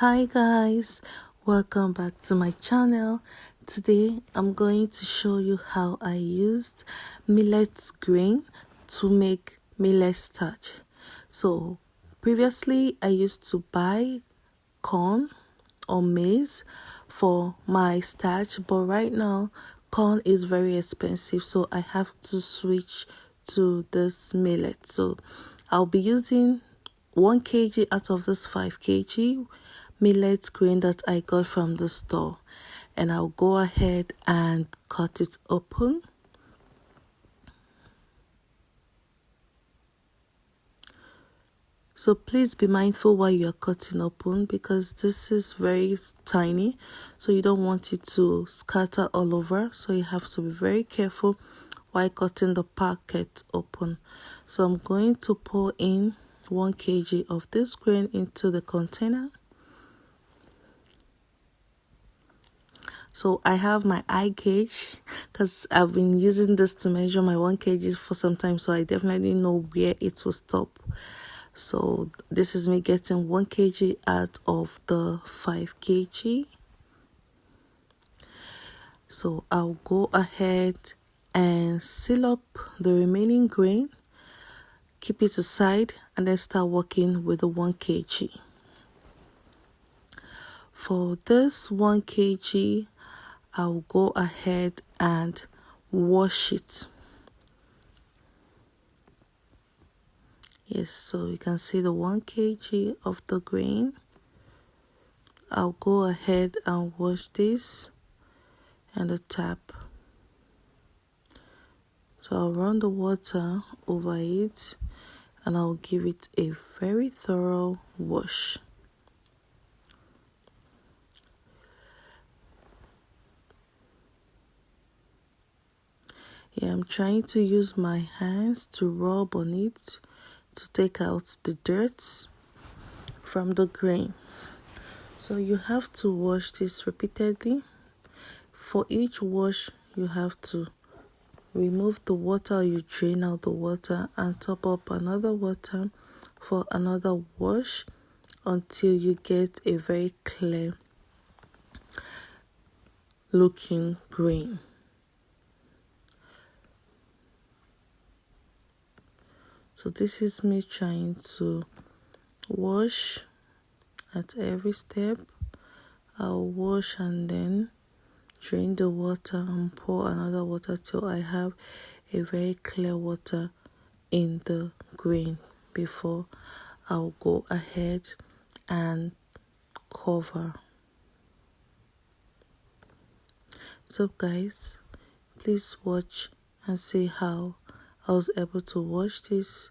Hi guys, welcome back to my channel. Today I'm going to show you how I used millet grain to make millet starch. So previously I used to buy corn or maize for my starch, but right now corn is very expensive, so I have to switch to this millet. So I'll be using 1 kg out of this 5 kg millet grain that I got from the store, and I'll go ahead and cut it open. So please be mindful while you're cutting open, because this is very tiny, so you don't want it to scatter all over, so you have to be very careful while cutting the packet open. So I'm going to pour in 1 kg of this grain into the container. So I have my eye gauge because I've been using this to measure my 1 kg for some time, so I definitely know where it will stop. So this is me getting 1 kg out of the 5 kg. So I'll go ahead and seal up the remaining grain, keep it aside, and then start working with the 1 kg. For this 1 kg, I'll go ahead and wash it. Yes, so you can see the 1 kg of the grain. I'll go ahead and wash this and the tap. So I'll run the water over it and I'll give it a very thorough wash. Yeah, I'm trying to use my hands to rub on it to take out the dirt from the grain. So you have to wash this repeatedly. For each wash, you have to remove the water, you drain out the water and top up another water for another wash until you get a very clear looking grain. So this is me trying to wash at every step. I'll wash and then drain the water and pour another water till I have a very clear water in the grain before I'll go ahead and cover. So guys, please watch and see how I was able to wash this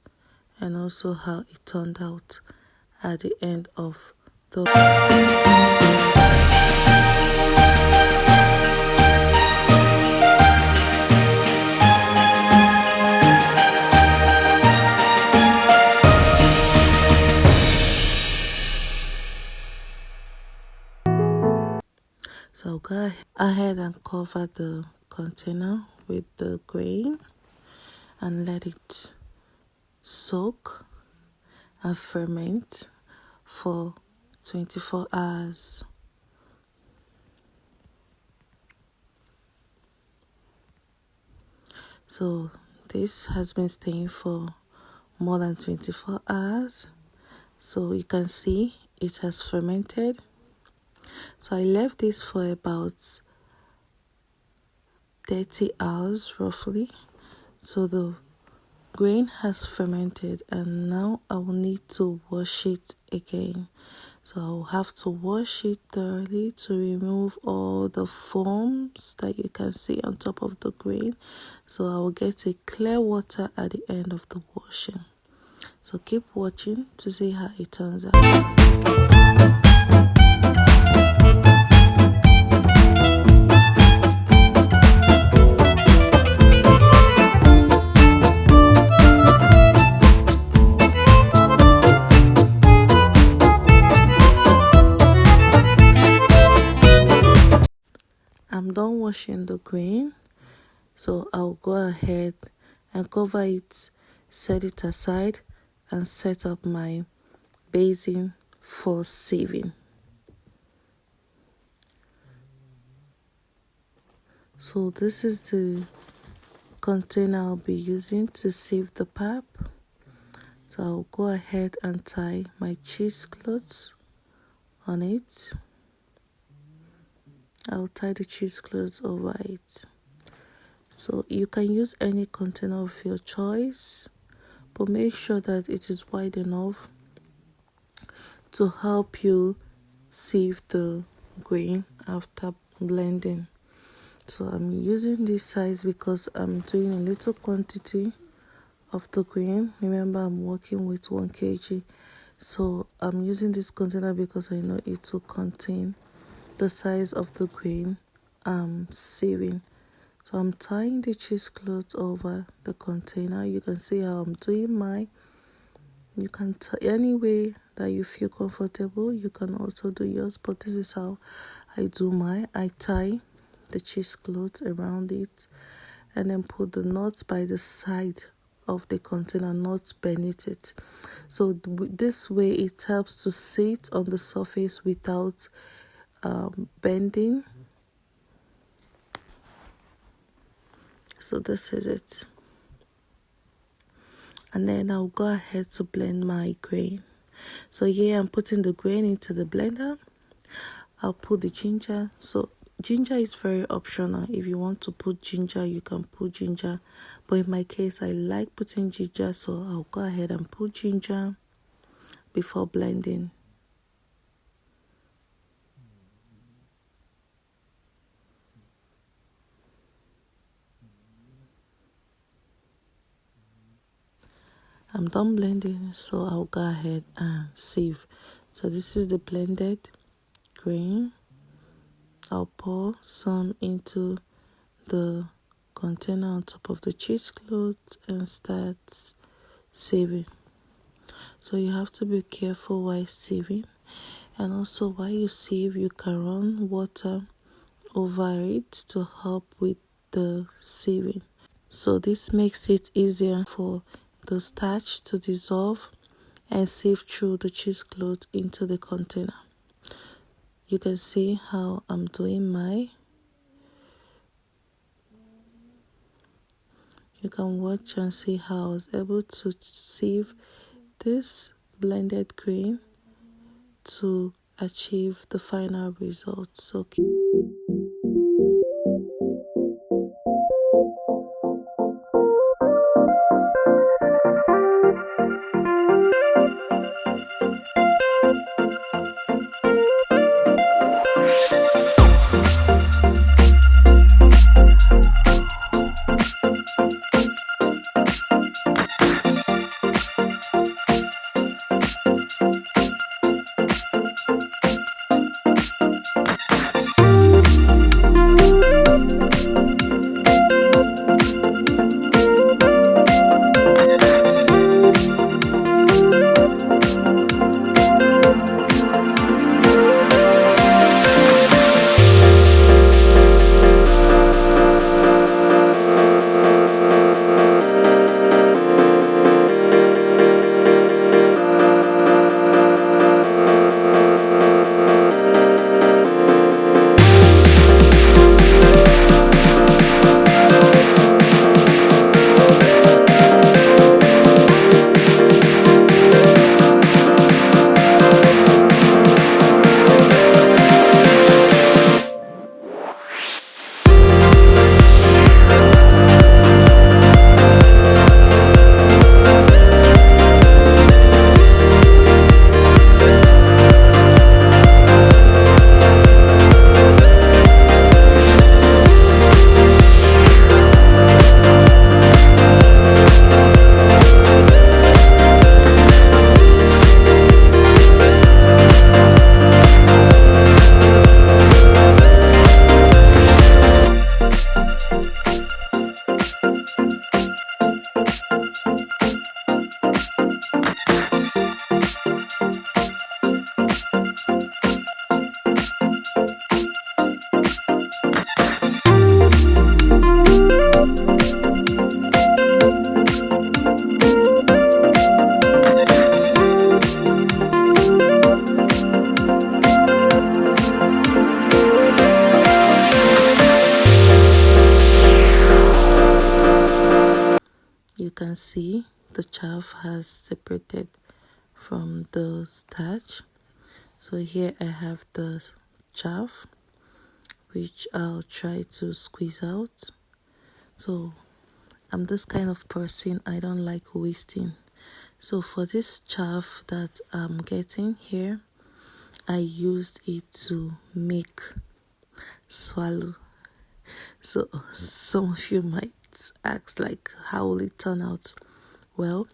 and also how it turned out at the end of the So I'll go ahead and cover the container with the grain and let it soak and ferment for 24 hours. So this has been staying for more than 24 hours. So you can see it has fermented. So I left this for about 30 hours roughly. So the grain has fermented and now I will need to wash it again. So I'll have to wash it thoroughly to remove all the foams that you can see on top of the grain. So I will get a clear water at the end of the washing. So keep watching to see how it turns out. I'm done washing the grain, so I'll go ahead and cover it, set it aside, and set up my basin for saving. So this is the container I'll be using to sieve the pap. So I'll go ahead and tie my cheesecloth on it. I'll tie the cheesecloth over it. So you can use any container of your choice, but make sure that it is wide enough to help you sieve the grain after blending. So I'm using this size because I'm doing a little quantity of the grain. Remember, I'm working with 1 kg. So I'm using this container because I know it will contain the size of the grain I'm sieving. So I'm tying the cheesecloth over the container. You can see how I'm doing mine. You can tie any way that you feel comfortable. You can also do yours, but this is how I do mine. I tie the cheesecloth around it and then put the nuts by the side of the container, not beneath it. So this way it helps to sit on the surface without bending. So this is it. And then I'll go ahead to blend my grain. So here I'm putting the grain into the blender. I'll put the ginger. So ginger is very optional. If you want to put ginger, you can put ginger. But in my case, I like putting ginger, so I'll go ahead and put ginger before blending. I'm done blending, so I'll go ahead and sieve. So this is the blended grain. I'll pour some into the container on top of the cheesecloth and start sieving. So you have to be careful while sieving, and also while you sieve, you can run water over it to help with the sieving. So this makes it easier for the starch to dissolve and sieve through the cheesecloth into the container. You can see how I'm doing mine. You can watch and see how I was able to sieve this blended grain to achieve the final results. Okay. can see, the chaff has separated from the starch. So here I have the chaff, which I'll try to squeeze out. So I'm this kind of person, I don't like wasting. So for this chaff that I'm getting here, I used it to make swallow. So some of you might ask, like, how will it turn out? Well,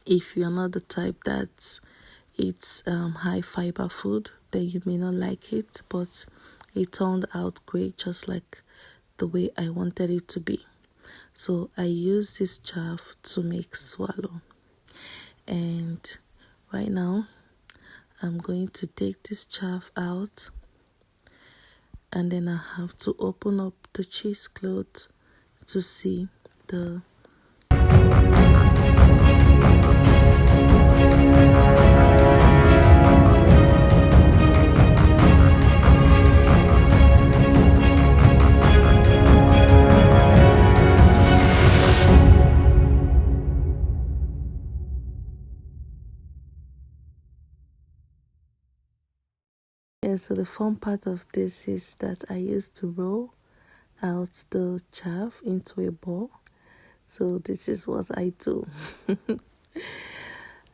if you're not the type that eats high fiber food, then you may not like it, but it turned out great, just like the way I wanted it to be. So I use this chaff to make swallow, and right now I'm going to take this chaff out, and then I have to open up the cheesecloth to see the so the fun part of this is that I used to roll out the chaff into a ball. So this is what I do.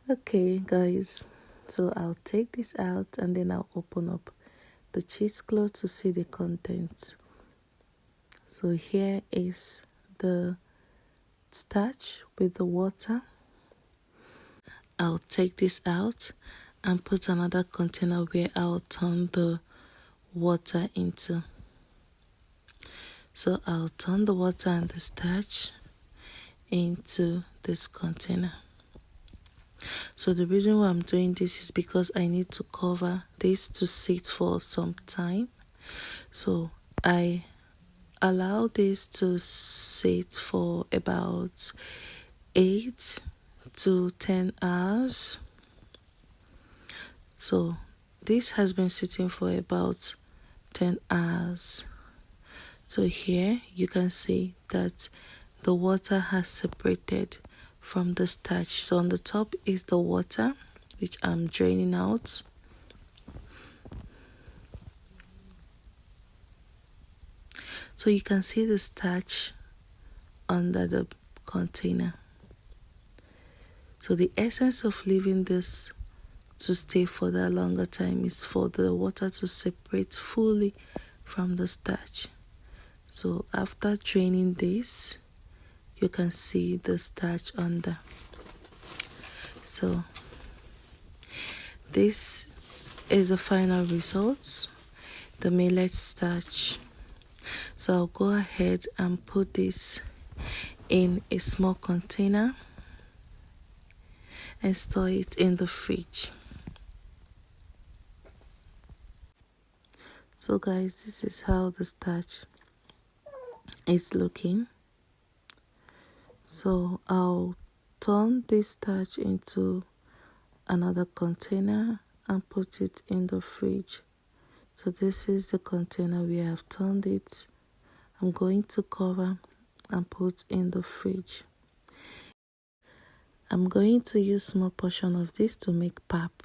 Okay, guys. So I'll take this out and then I'll open up the cheesecloth to see the contents. So here is the starch with the water. I'll take this out and put another container where I'll turn the water into. So I'll turn the water and the starch into this container. So the reason why I'm doing this is because I need to cover this to sit for some time. So I allow this to sit for about 8 to 10 hours. So this has been sitting for about 10 hours. So here you can see that the water has separated from the starch. So on the top is the water, which I'm draining out. So you can see the starch under the container. So the essence of leaving this to stay for that longer time is for the water to separate fully from the starch. So after draining this, you can see the starch under. So this is the final result, the millet starch. So I'll go ahead and put this in a small container and store it in the fridge. So guys, this is how the starch is looking. So I'll turn this starch into another container and put it in the fridge. So this is the container where I've turned it. I'm going to cover and put in the fridge. I'm going to use small portion of this to make pap.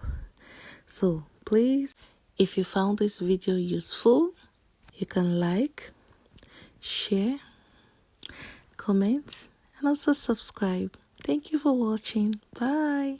So please, if you found this video useful, you can like, share, comment, and also subscribe. Thank you for watching. Bye.